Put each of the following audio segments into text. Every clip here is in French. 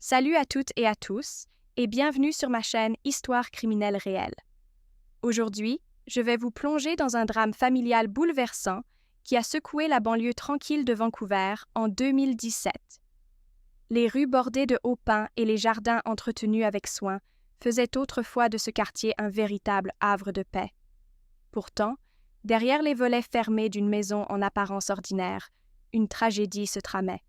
Salut à toutes et à tous, et bienvenue sur ma chaîne Histoire criminelle réelle. Aujourd'hui, je vais vous plonger dans un drame familial bouleversant qui a secoué la banlieue tranquille de Vancouver en 2017. Les rues bordées de hauts pins et les jardins entretenus avec soin faisaient autrefois de ce quartier un véritable havre de paix. Pourtant, derrière les volets fermés d'une maison en apparence ordinaire, une tragédie se tramait.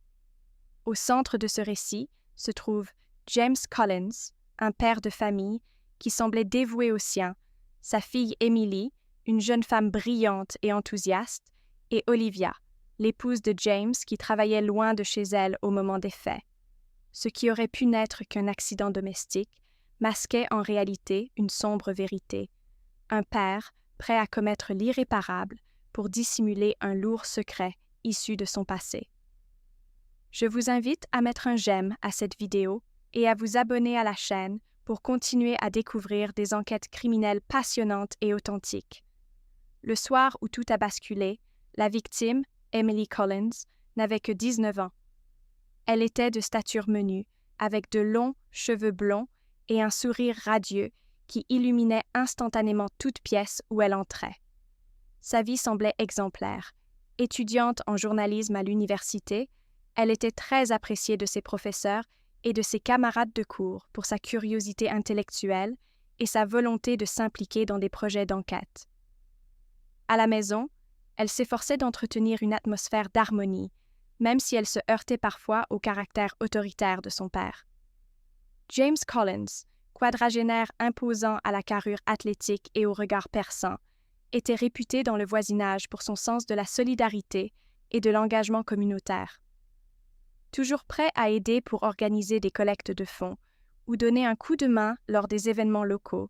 Au centre de ce récit se trouve James Collins, un père de famille qui semblait dévoué aux siens, sa fille Emily, une jeune femme brillante et enthousiaste, et Olivia, l'épouse de James qui travaillait loin de chez elle au moment des faits. Ce qui aurait pu n'être qu'un accident domestique masquait en réalité une sombre vérité. Un père prêt à commettre l'irréparable pour dissimuler un lourd secret issu de son passé. Je vous invite à mettre un j'aime à cette vidéo et à vous abonner à la chaîne pour continuer à découvrir des enquêtes criminelles passionnantes et authentiques. Le soir où tout a basculé, la victime, Emily Collins, n'avait que 19 ans. Elle était de stature menue, avec de longs cheveux blonds et un sourire radieux qui illuminait instantanément toute pièce où elle entrait. Sa vie semblait exemplaire. Étudiante en journalisme à l'université, elle était très appréciée de ses professeurs et de ses camarades de cours pour sa curiosité intellectuelle et sa volonté de s'impliquer dans des projets d'enquête. À la maison, elle s'efforçait d'entretenir une atmosphère d'harmonie, même si elle se heurtait parfois au caractère autoritaire de son père. James Collins, quadragénaire imposant à la carrure athlétique et au regard perçant, était réputé dans le voisinage pour son sens de la solidarité et de l'engagement communautaire. Toujours prêt à aider pour organiser des collectes de fonds ou donner un coup de main lors des événements locaux,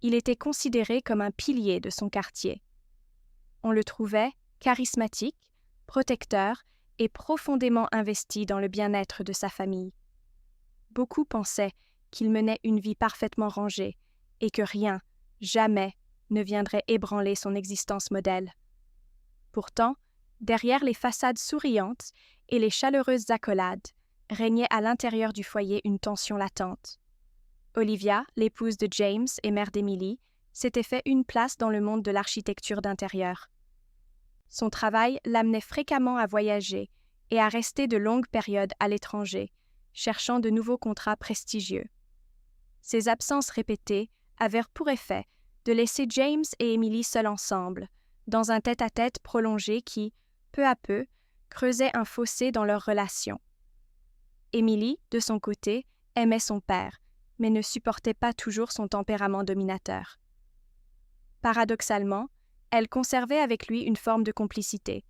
il était considéré comme un pilier de son quartier. On le trouvait charismatique, protecteur et profondément investi dans le bien-être de sa famille. Beaucoup pensaient qu'il menait une vie parfaitement rangée et que rien, jamais, ne viendrait ébranler son existence modèle. Pourtant, derrière les façades souriantes et les chaleureuses accolades, régnait à l'intérieur du foyer une tension latente. Olivia, l'épouse de James et mère d'Emily, s'était fait une place dans le monde de l'architecture d'intérieur. Son travail l'amenait fréquemment à voyager et à rester de longues périodes à l'étranger, cherchant de nouveaux contrats prestigieux. Ses absences répétées avaient pour effet de laisser James et Emily seuls ensemble, dans un tête-à-tête prolongé qui, peu à peu, creusait un fossé dans leur relation. Emily, de son côté, aimait son père, mais ne supportait pas toujours son tempérament dominateur. Paradoxalement, elle conservait avec lui une forme de complicité.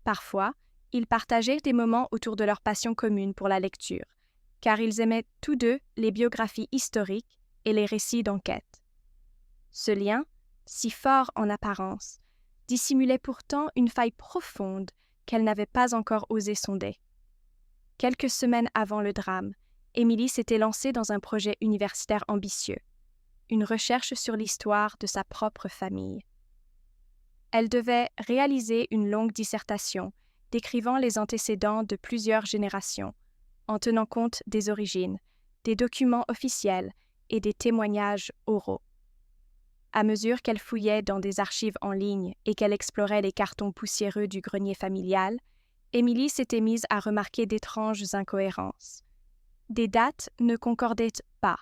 Parfois, ils partageaient des moments autour de leur passion commune pour la lecture, car ils aimaient tous deux les biographies historiques et les récits d'enquête. Ce lien, si fort en apparence, dissimulait pourtant une faille profonde qu'elle n'avait pas encore osé sonder. Quelques semaines avant le drame, Emily s'était lancée dans un projet universitaire ambitieux, une recherche sur l'histoire de sa propre famille. Elle devait réaliser une longue dissertation décrivant les antécédents de plusieurs générations, en tenant compte des origines, des documents officiels et des témoignages oraux. À mesure qu'elle fouillait dans des archives en ligne et qu'elle explorait les cartons poussiéreux du grenier familial, Emily s'était mise à remarquer d'étranges incohérences. Des dates ne concordaient pas,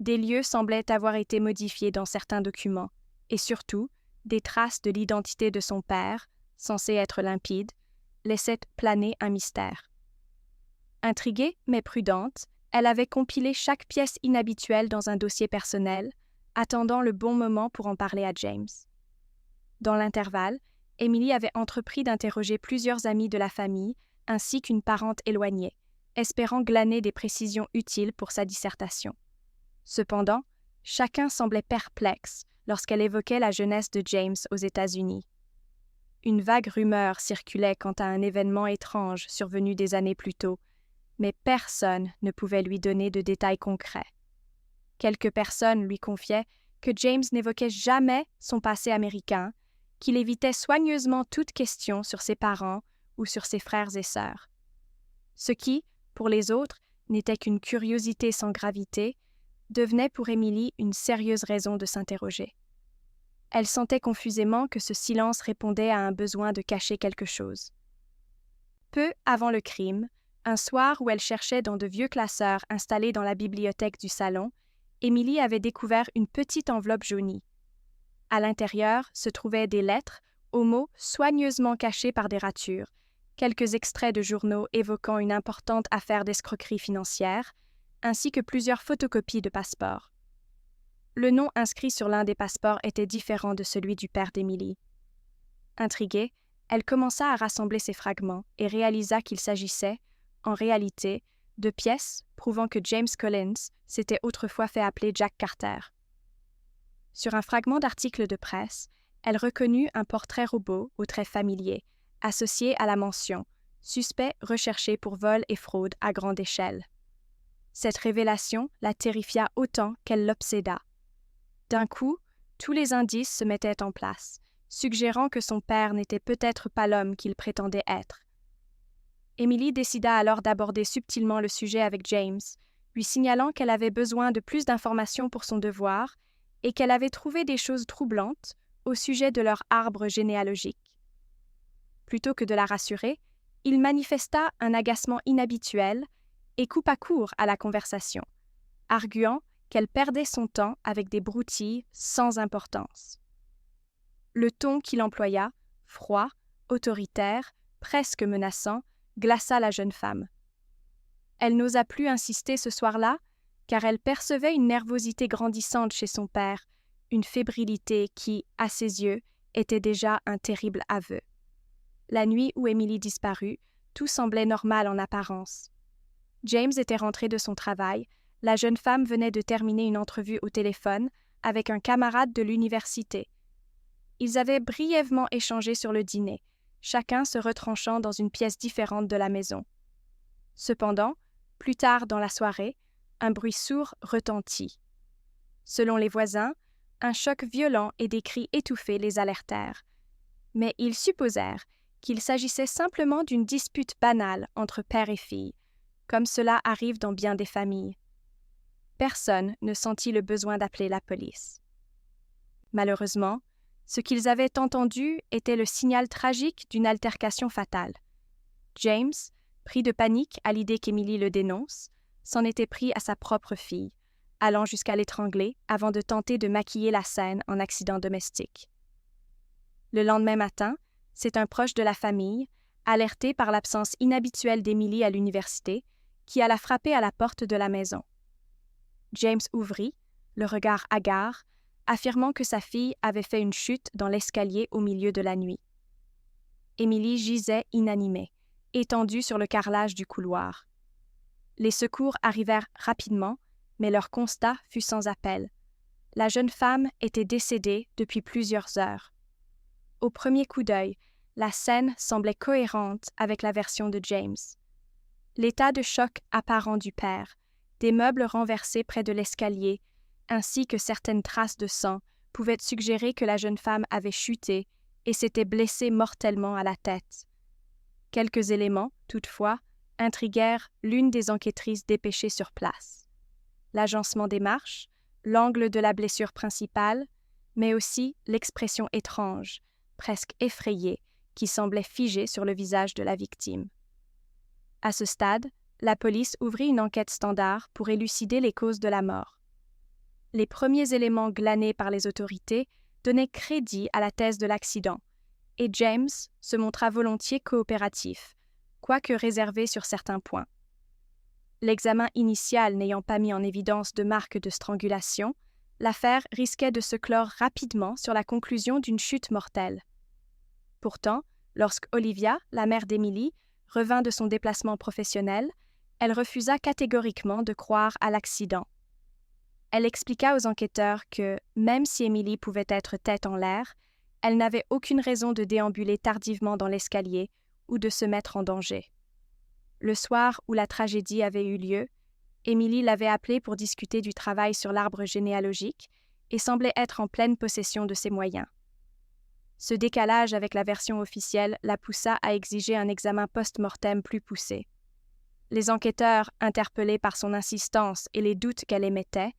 des lieux semblaient avoir été modifiés dans certains documents, et surtout, des traces de l'identité de son père, censée être limpide, laissaient planer un mystère. Intriguée mais prudente, elle avait compilé chaque pièce inhabituelle dans un dossier personnel, attendant le bon moment pour en parler à James. Dans l'intervalle, Emily avait entrepris d'interroger plusieurs amis de la famille ainsi qu'une parente éloignée, espérant glaner des précisions utiles pour sa dissertation. Cependant, chacun semblait perplexe lorsqu'elle évoquait la jeunesse de James aux États-Unis. Une vague rumeur circulait quant à un événement étrange survenu des années plus tôt, mais personne ne pouvait lui donner de détails concrets. Quelques personnes lui confiaient que James n'évoquait jamais son passé américain, qu'il évitait soigneusement toute question sur ses parents ou sur ses frères et sœurs. Ce qui, pour les autres, n'était qu'une curiosité sans gravité, devenait pour Emily une sérieuse raison de s'interroger. Elle sentait confusément que ce silence répondait à un besoin de cacher quelque chose. Peu avant le crime, un soir où elle cherchait dans de vieux classeurs installés dans la bibliothèque du salon, Emily avait découvert une petite enveloppe jaunie. À l'intérieur se trouvaient des lettres aux mots soigneusement cachés par des ratures, quelques extraits de journaux évoquant une importante affaire d'escroquerie financière, ainsi que plusieurs photocopies de passeports. Le nom inscrit sur l'un des passeports était différent de celui du père d'Emily. Intriguée, elle commença à rassembler ces fragments et réalisa qu'il s'agissait, en réalité, de pièces prouvant que James Collins s'était autrefois fait appeler Jack Carter. Sur un fragment d'article de presse, elle reconnut un portrait robot aux traits familiers, associé à la mention « Suspect recherché pour vol et fraude à grande échelle ». Cette révélation la terrifia autant qu'elle l'obséda. D'un coup, tous les indices se mettaient en place, suggérant que son père n'était peut-être pas l'homme qu'il prétendait être. Emily décida alors d'aborder subtilement le sujet avec James, lui signalant qu'elle avait besoin de plus d'informations pour son devoir et qu'elle avait trouvé des choses troublantes au sujet de leur arbre généalogique. Plutôt que de la rassurer, il manifesta un agacement inhabituel et coupa court à la conversation, arguant qu'elle perdait son temps avec des broutilles sans importance. Le ton qu'il employa, froid, autoritaire, presque menaçant, glaça la jeune femme. Elle n'osa plus insister ce soir-là, car elle percevait une nervosité grandissante chez son père, une fébrilité qui, à ses yeux, était déjà un terrible aveu. La nuit où Emily disparut, tout semblait normal en apparence. James était rentré de son travail, la jeune femme venait de terminer une entrevue au téléphone avec un camarade de l'université. Ils avaient brièvement échangé sur le dîner, chacun se retranchant dans une pièce différente de la maison. Cependant, plus tard dans la soirée, un bruit sourd retentit. Selon les voisins, un choc violent et des cris étouffés les alertèrent. Mais ils supposèrent qu'il s'agissait simplement d'une dispute banale entre père et fille, comme cela arrive dans bien des familles. Personne ne sentit le besoin d'appeler la police. Malheureusement, ce qu'ils avaient entendu était le signal tragique d'une altercation fatale. James, pris de panique à l'idée qu'Emily le dénonce, s'en était pris à sa propre fille, allant jusqu'à l'étrangler avant de tenter de maquiller la scène en accident domestique. Le lendemain matin, c'est un proche de la famille, alerté par l'absence inhabituelle d'Emily à l'université, qui alla frapper à la porte de la maison. James ouvrit, le regard hagard, affirmant que sa fille avait fait une chute dans l'escalier au milieu de la nuit. Emily gisait inanimée, étendue sur le carrelage du couloir. Les secours arrivèrent rapidement, mais leur constat fut sans appel. La jeune femme était décédée depuis plusieurs heures. Au premier coup d'œil, la scène semblait cohérente avec la version de James. L'état de choc apparent du père, des meubles renversés près de l'escalier, ainsi que certaines traces de sang, pouvaient suggérer que la jeune femme avait chuté et s'était blessée mortellement à la tête. Quelques éléments, toutefois, intriguèrent l'une des enquêtrices dépêchées sur place. L'agencement des marches, l'angle de la blessure principale, mais aussi l'expression étrange, presque effrayée, qui semblait figée sur le visage de la victime. À ce stade, la police ouvrit une enquête standard pour élucider les causes de la mort. Les premiers éléments glanés par les autorités donnaient crédit à la thèse de l'accident, et James se montra volontiers coopératif, quoique réservé sur certains points. L'examen initial n'ayant pas mis en évidence de marques de strangulation, l'affaire risquait de se clore rapidement sur la conclusion d'une chute mortelle. Pourtant, lorsque Olivia, la mère d'Emily, revint de son déplacement professionnel, elle refusa catégoriquement de croire à l'accident. Elle expliqua aux enquêteurs que, même si Emily pouvait être tête en l'air, elle n'avait aucune raison de déambuler tardivement dans l'escalier ou de se mettre en danger. Le soir où la tragédie avait eu lieu, Emily l'avait appelée pour discuter du travail sur l'arbre généalogique et semblait être en pleine possession de ses moyens. Ce décalage avec la version officielle la poussa à exiger un examen post-mortem plus poussé. Les enquêteurs, interpellés par son insistance et les doutes qu'elle émettait,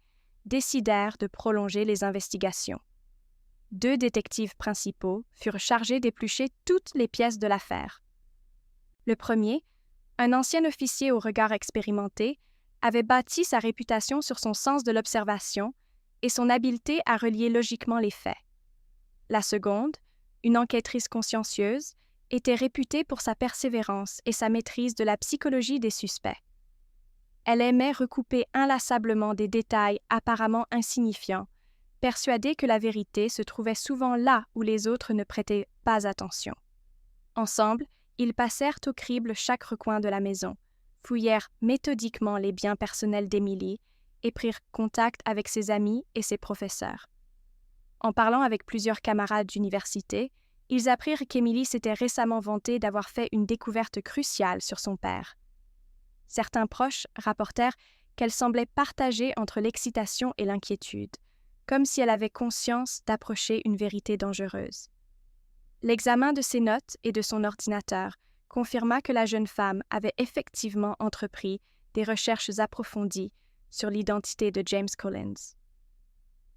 décidèrent de prolonger les investigations. 2 détectives principaux furent chargés d'éplucher toutes les pièces de l'affaire. Le premier, un ancien officier au regard expérimenté, avait bâti sa réputation sur son sens de l'observation et son habileté à relier logiquement les faits. La seconde, une enquêtrice consciencieuse, était réputée pour sa persévérance et sa maîtrise de la psychologie des suspects. Elle aimait recouper inlassablement des détails apparemment insignifiants, persuadée que la vérité se trouvait souvent là où les autres ne prêtaient pas attention. Ensemble, ils passèrent au crible chaque recoin de la maison, fouillèrent méthodiquement les biens personnels d'Emily et prirent contact avec ses amis et ses professeurs. En parlant avec plusieurs camarades d'université, ils apprirent qu'Emily s'était récemment vantée d'avoir fait une découverte cruciale sur son père. Certains proches rapportèrent qu'elle semblait partagée entre l'excitation et l'inquiétude, comme si elle avait conscience d'approcher une vérité dangereuse. L'examen de ses notes et de son ordinateur confirma que la jeune femme avait effectivement entrepris des recherches approfondies sur l'identité de James Collins.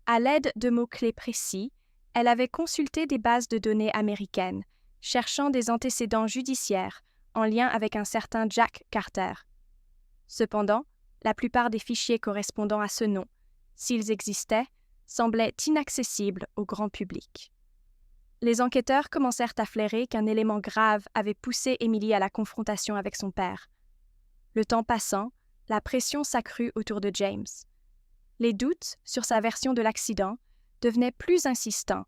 À l'aide de mots-clés précis, elle avait consulté des bases de données américaines, cherchant des antécédents judiciaires en lien avec un certain Jack Carter. Cependant, la plupart des fichiers correspondant à ce nom, s'ils existaient, semblaient inaccessibles au grand public. Les enquêteurs commencèrent à flairer qu'un élément grave avait poussé Emily à la confrontation avec son père. Le temps passant, la pression s'accrut autour de James. Les doutes sur sa version de l'accident devenaient plus insistants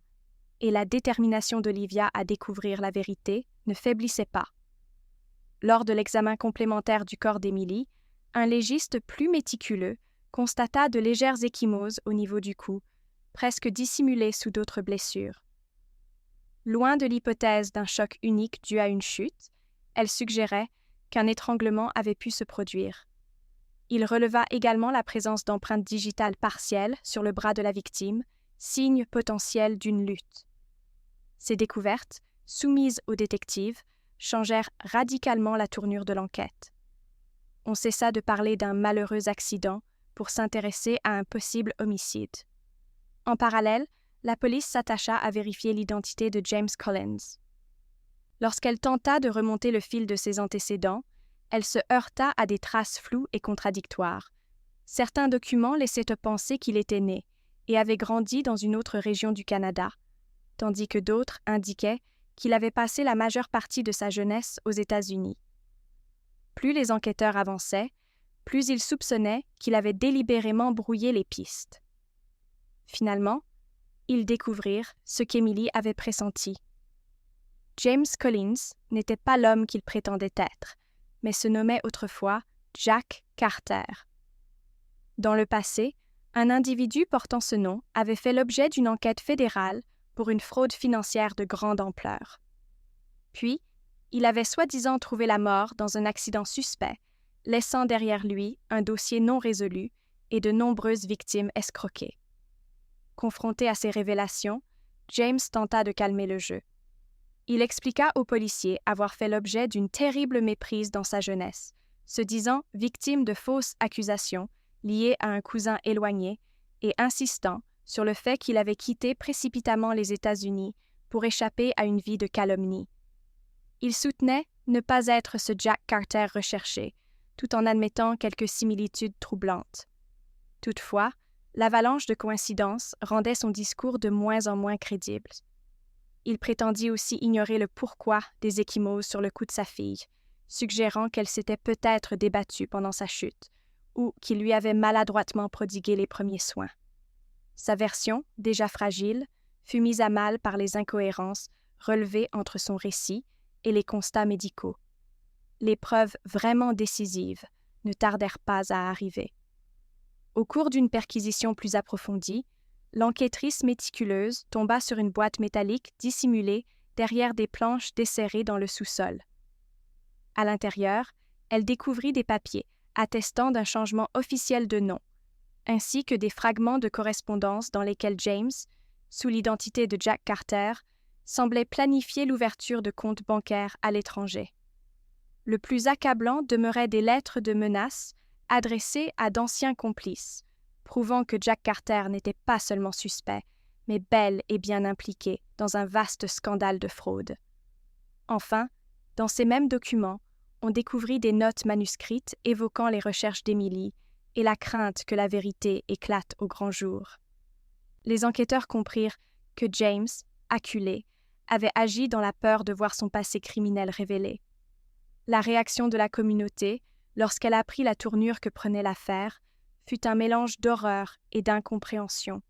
et la détermination d'Olivia à découvrir la vérité ne faiblissait pas. Lors de l'examen complémentaire du corps d'Emily, un légiste plus méticuleux constata de légères ecchymoses au niveau du cou, presque dissimulées sous d'autres blessures. Loin de l'hypothèse d'un choc unique dû à une chute, elle suggérait qu'un étranglement avait pu se produire. Il releva également la présence d'empreintes digitales partielles sur le bras de la victime, signe potentiel d'une lutte. Ces découvertes, soumises aux détectives, changèrent radicalement la tournure de l'enquête. On cessa de parler d'un malheureux accident pour s'intéresser à un possible homicide. En parallèle, la police s'attacha à vérifier l'identité de James Collins. Lorsqu'elle tenta de remonter le fil de ses antécédents, elle se heurta à des traces floues et contradictoires. Certains documents laissaient penser qu'il était né et avait grandi dans une autre région du Canada, tandis que d'autres indiquaient qu'il avait passé la majeure partie de sa jeunesse aux États-Unis. Plus les enquêteurs avançaient, plus ils soupçonnaient qu'il avait délibérément brouillé les pistes. Finalement, ils découvrirent ce qu'Emily avait pressenti. James Collins n'était pas l'homme qu'il prétendait être, mais se nommait autrefois Jack Carter. Dans le passé, un individu portant ce nom avait fait l'objet d'une enquête fédérale pour une fraude financière de grande ampleur. Puis, il avait soi-disant trouvé la mort dans un accident suspect, laissant derrière lui un dossier non résolu et de nombreuses victimes escroquées. Confronté à ces révélations, James tenta de calmer le jeu. Il expliqua aux policiers avoir fait l'objet d'une terrible méprise dans sa jeunesse, se disant victime de fausses accusations liées à un cousin éloigné et insistant sur le fait qu'il avait quitté précipitamment les États-Unis pour échapper à une vie de calomnie. Il soutenait ne pas être ce Jack Carter recherché, tout en admettant quelques similitudes troublantes. Toutefois, l'avalanche de coïncidences rendait son discours de moins en moins crédible. Il prétendit aussi ignorer le pourquoi des ecchymoses sur le cou de sa fille, suggérant qu'elle s'était peut-être débattue pendant sa chute ou qu'il lui avait maladroitement prodigué les premiers soins. Sa version, déjà fragile, fut mise à mal par les incohérences relevées entre son récit et les constats médicaux. Les preuves vraiment décisives ne tardèrent pas à arriver. Au cours d'une perquisition plus approfondie, l'enquêtrice méticuleuse tomba sur une boîte métallique dissimulée derrière des planches desserrées dans le sous-sol. À l'intérieur, elle découvrit des papiers attestant d'un changement officiel de nom, ainsi que des fragments de correspondance dans lesquels James, sous l'identité de Jack Carter, semblait planifier l'ouverture de comptes bancaires à l'étranger. Le plus accablant demeurait des lettres de menaces adressées à d'anciens complices, prouvant que Jack Carter n'était pas seulement suspect, mais bel et bien impliqué dans un vaste scandale de fraude. Enfin, dans ces mêmes documents, on découvrit des notes manuscrites évoquant les recherches d'Emily et la crainte que la vérité éclate au grand jour. Les enquêteurs comprirent que James, acculé, avait agi dans la peur de voir son passé criminel révélé. La réaction de la communauté, lorsqu'elle apprit la tournure que prenait l'affaire, fut un mélange d'horreur et d'incompréhension.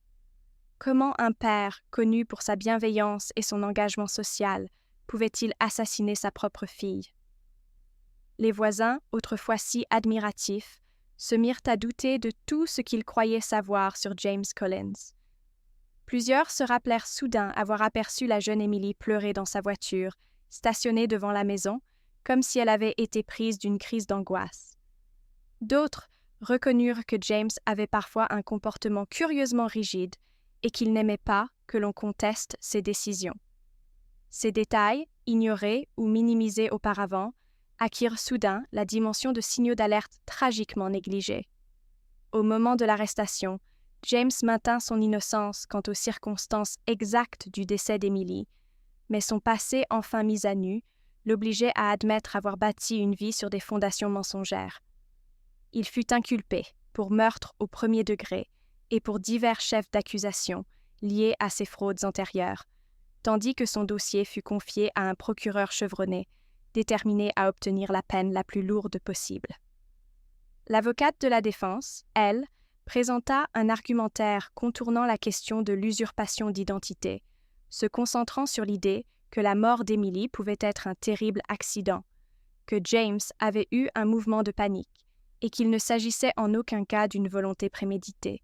Comment un père, connu pour sa bienveillance et son engagement social, pouvait-il assassiner sa propre fille? Les voisins, autrefois si admiratifs, se mirent à douter de tout ce qu'ils croyaient savoir sur James Collins. Plusieurs se rappelèrent soudain avoir aperçu la jeune Emily pleurer dans sa voiture, stationnée devant la maison, comme si elle avait été prise d'une crise d'angoisse. D'autres reconnurent que James avait parfois un comportement curieusement rigide et qu'il n'aimait pas que l'on conteste ses décisions. Ces détails, ignorés ou minimisés auparavant, acquirent soudain la dimension de signaux d'alerte tragiquement négligés. Au moment de l'arrestation, James maintint son innocence quant aux circonstances exactes du décès d'Emily, mais son passé enfin mis à nu l'obligeait à admettre avoir bâti une vie sur des fondations mensongères. Il fut inculpé pour meurtre au premier degré et pour divers chefs d'accusation liés à ses fraudes antérieures, tandis que son dossier fut confié à un procureur chevronné, déterminé à obtenir la peine la plus lourde possible. L'avocate de la défense, elle, présenta un argumentaire contournant la question de l'usurpation d'identité, se concentrant sur l'idée que la mort d'Emily pouvait être un terrible accident, que James avait eu un mouvement de panique et qu'il ne s'agissait en aucun cas d'une volonté préméditée.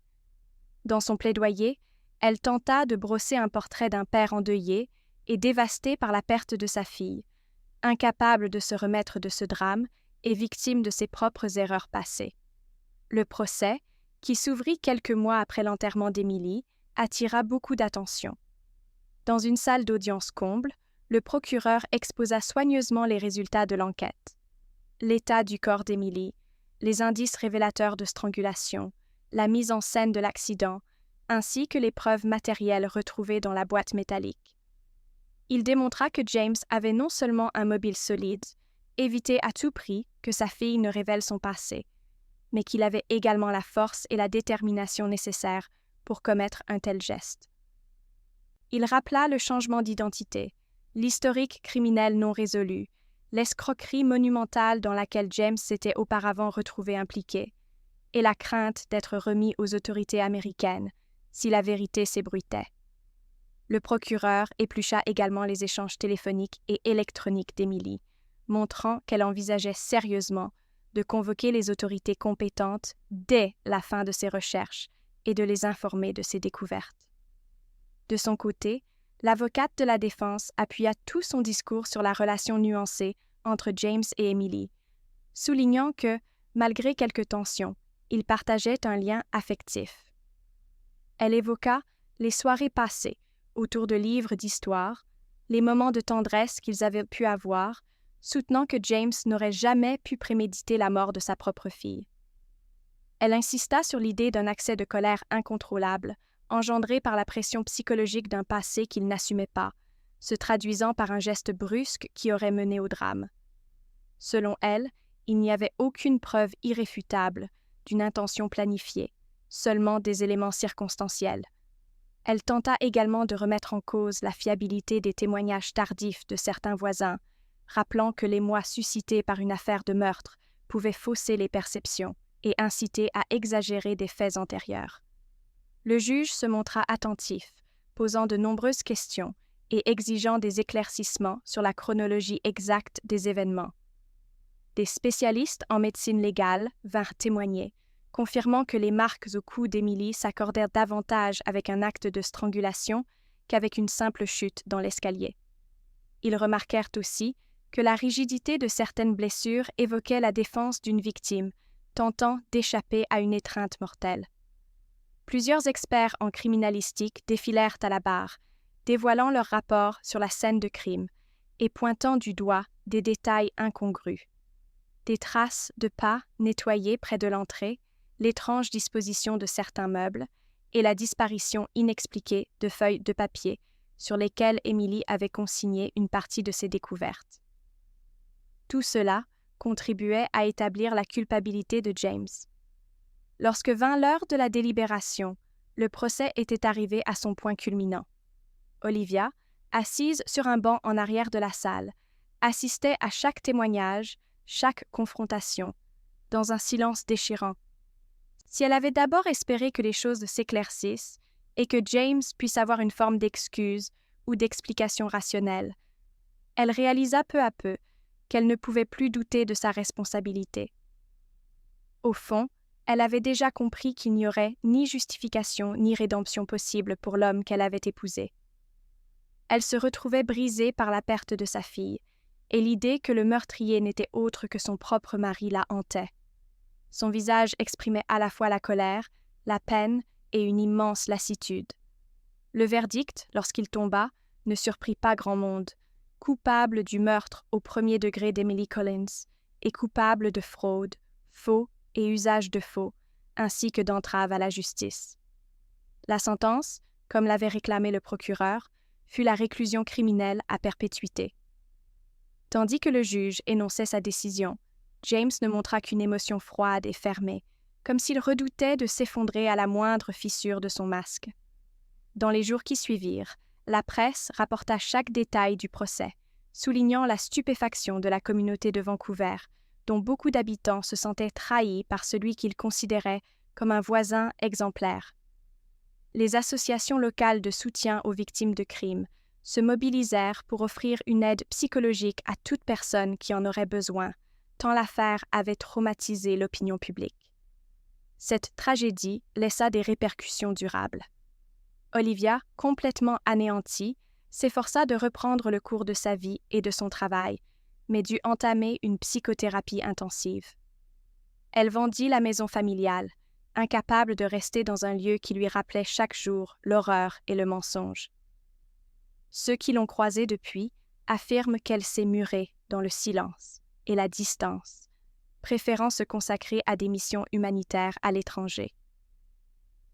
Dans son plaidoyer, elle tenta de brosser un portrait d'un père endeuillé et dévasté par la perte de sa fille, incapable de se remettre de ce drame et victime de ses propres erreurs passées. Le procès, qui s'ouvrit quelques mois après l'enterrement d'Emily, attira beaucoup d'attention. Dans une salle d'audience comble, le procureur exposa soigneusement les résultats de l'enquête. L'état du corps d'Emily, les indices révélateurs de strangulation, la mise en scène de l'accident, ainsi que les preuves matérielles retrouvées dans la boîte métallique. Il démontra que James avait non seulement un mobile solide, évité à tout prix que sa fille ne révèle son passé, mais qu'il avait également la force et la détermination nécessaires pour commettre un tel geste. Il rappela le changement d'identité, l'historique criminel non résolu, l'escroquerie monumentale dans laquelle James s'était auparavant retrouvé impliqué, et la crainte d'être remis aux autorités américaines si la vérité s'ébruitait. Le procureur éplucha également les échanges téléphoniques et électroniques d'Emily, montrant qu'elle envisageait sérieusement de convoquer les autorités compétentes dès la fin de ses recherches et de les informer de ses découvertes. De son côté, l'avocate de la défense appuya tout son discours sur la relation nuancée entre James et Emily, soulignant que, malgré quelques tensions, ils partageaient un lien affectif. Elle évoqua les soirées passées autour de livres d'histoire, les moments de tendresse qu'ils avaient pu avoir, soutenant que James n'aurait jamais pu préméditer la mort de sa propre fille. Elle insista sur l'idée d'un accès de colère incontrôlable, engendré par la pression psychologique d'un passé qu'il n'assumait pas, se traduisant par un geste brusque qui aurait mené au drame. Selon elle, il n'y avait aucune preuve irréfutable d'une intention planifiée, seulement des éléments circonstanciels. Elle tenta également de remettre en cause la fiabilité des témoignages tardifs de certains voisins, rappelant que l'émoi suscité par une affaire de meurtre pouvait fausser les perceptions et inciter à exagérer des faits antérieurs. Le juge se montra attentif, posant de nombreuses questions et exigeant des éclaircissements sur la chronologie exacte des événements. Des spécialistes en médecine légale vinrent témoigner, confirmant que les marques au cou d'Emily s'accordèrent davantage avec un acte de strangulation qu'avec une simple chute dans l'escalier. Ils remarquèrent aussi que la rigidité de certaines blessures évoquait la défense d'une victime, tentant d'échapper à une étreinte mortelle. Plusieurs experts en criminalistique défilèrent à la barre, dévoilant leur rapport sur la scène de crime et pointant du doigt des détails incongrus. des traces de pas nettoyés près de l'entrée, l'étrange disposition de certains meubles et la disparition inexpliquée de feuilles de papier sur lesquelles Emily avait consigné une partie de ses découvertes. Tout cela contribuait à établir la culpabilité de James. Lorsque vint l'heure de la délibération, le procès était arrivé à son point culminant. Olivia, assise sur un banc en arrière de la salle, assistait à chaque témoignage, chaque confrontation, dans un silence déchirant. Si elle avait d'abord espéré que les choses s'éclaircissent et que James puisse avoir une forme d'excuse ou d'explication rationnelle, elle réalisa peu à peu qu'elle ne pouvait plus douter de sa responsabilité. Au fond, elle avait déjà compris qu'il n'y aurait ni justification ni rédemption possible pour l'homme qu'elle avait épousé. Elle se retrouvait brisée par la perte de sa fille, et l'idée que le meurtrier n'était autre que son propre mari la hantait. Son visage exprimait à la fois la colère, la peine et une immense lassitude. Le verdict, lorsqu'il tomba, ne surprit pas grand monde. Coupable du meurtre au premier degré d'Emily Collins et coupable de fraude, faux et usage de faux, ainsi que d'entrave à la justice. La sentence, comme l'avait réclamé le procureur, fut la réclusion criminelle à perpétuité. Tandis que le juge énonçait sa décision, James ne montra qu'une émotion froide et fermée, comme s'il redoutait de s'effondrer à la moindre fissure de son masque. Dans les jours qui suivirent, la presse rapporta chaque détail du procès, soulignant la stupéfaction de la communauté de Vancouver, dont beaucoup d'habitants se sentaient trahis par celui qu'ils considéraient comme un voisin exemplaire. Les associations locales de soutien aux victimes de crimes se mobilisèrent pour offrir une aide psychologique à toute personne qui en aurait besoin, tant l'affaire avait traumatisé l'opinion publique. Cette tragédie laissa des répercussions durables. Olivia, complètement anéantie, s'efforça de reprendre le cours de sa vie et de son travail, mais dut entamer une psychothérapie intensive. Elle vendit la maison familiale, incapable de rester dans un lieu qui lui rappelait chaque jour l'horreur et le mensonge. Ceux qui l'ont croisée depuis affirment qu'elle s'est murée dans le silence et la distance, préférant se consacrer à des missions humanitaires à l'étranger.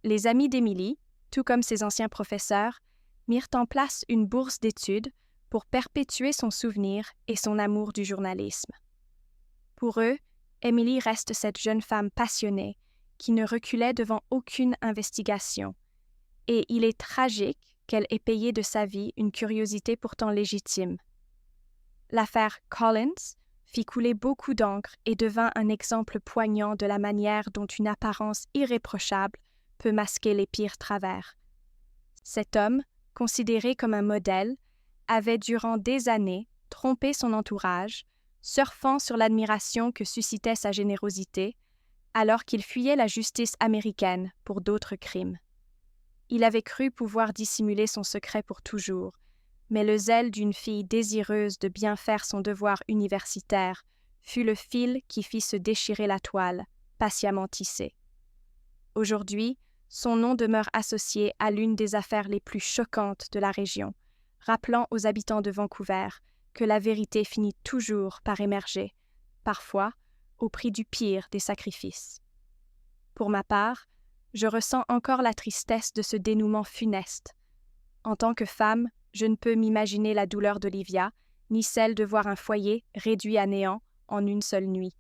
Les amis d'Emily, tout comme ses anciens professeurs, mirent en place une bourse d'études pour perpétuer son souvenir et son amour du journalisme. Pour eux, Emily reste cette jeune femme passionnée qui ne reculait devant aucune investigation, et il est tragique qu'elle ait payé de sa vie une curiosité pourtant légitime. L'affaire Collins fit couler beaucoup d'encre et devint un exemple poignant de la manière dont une apparence irréprochable peut masquer les pires travers. Cet homme, considéré comme un modèle, avait durant des années trompé son entourage, surfant sur l'admiration que suscitait sa générosité, alors qu'il fuyait la justice américaine pour d'autres crimes. Il avait cru pouvoir dissimuler son secret pour toujours, mais le zèle d'une fille désireuse de bien faire son devoir universitaire fut le fil qui fit se déchirer la toile, patiemment tissée. Aujourd'hui, son nom demeure associé à l'une des affaires les plus choquantes de la région, rappelant aux habitants de Vancouver que la vérité finit toujours par émerger, parfois au prix du pire des sacrifices. Pour ma part, je ressens encore la tristesse de ce dénouement funeste. En tant que femme, je ne peux m'imaginer la douleur d'Olivia, ni celle de voir un foyer réduit à néant en une seule nuit.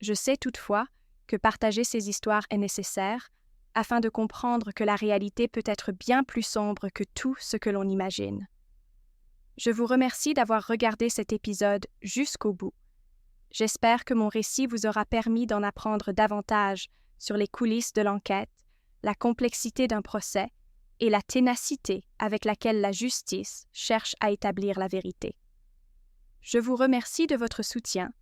Je sais toutefois que partager ces histoires est nécessaire, afin de comprendre que la réalité peut être bien plus sombre que tout ce que l'on imagine. Je vous remercie d'avoir regardé cet épisode jusqu'au bout. J'espère que mon récit vous aura permis d'en apprendre davantage sur les coulisses de l'enquête, la complexité d'un procès et la ténacité avec laquelle la justice cherche à établir la vérité. Je vous remercie de votre soutien,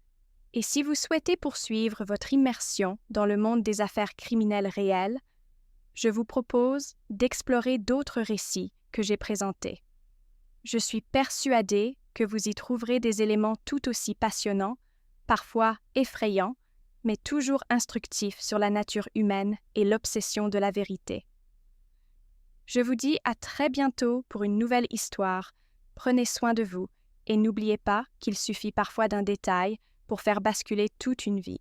et si vous souhaitez poursuivre votre immersion dans le monde des affaires criminelles réelles, je vous propose d'explorer d'autres récits que j'ai présentés. Je suis persuadée que vous y trouverez des éléments tout aussi passionnants, parfois effrayants, mais toujours instructifs sur la nature humaine et l'obsession de la vérité. Je vous dis à très bientôt pour une nouvelle histoire. Prenez soin de vous et n'oubliez pas qu'il suffit parfois d'un détail pour faire basculer toute une vie.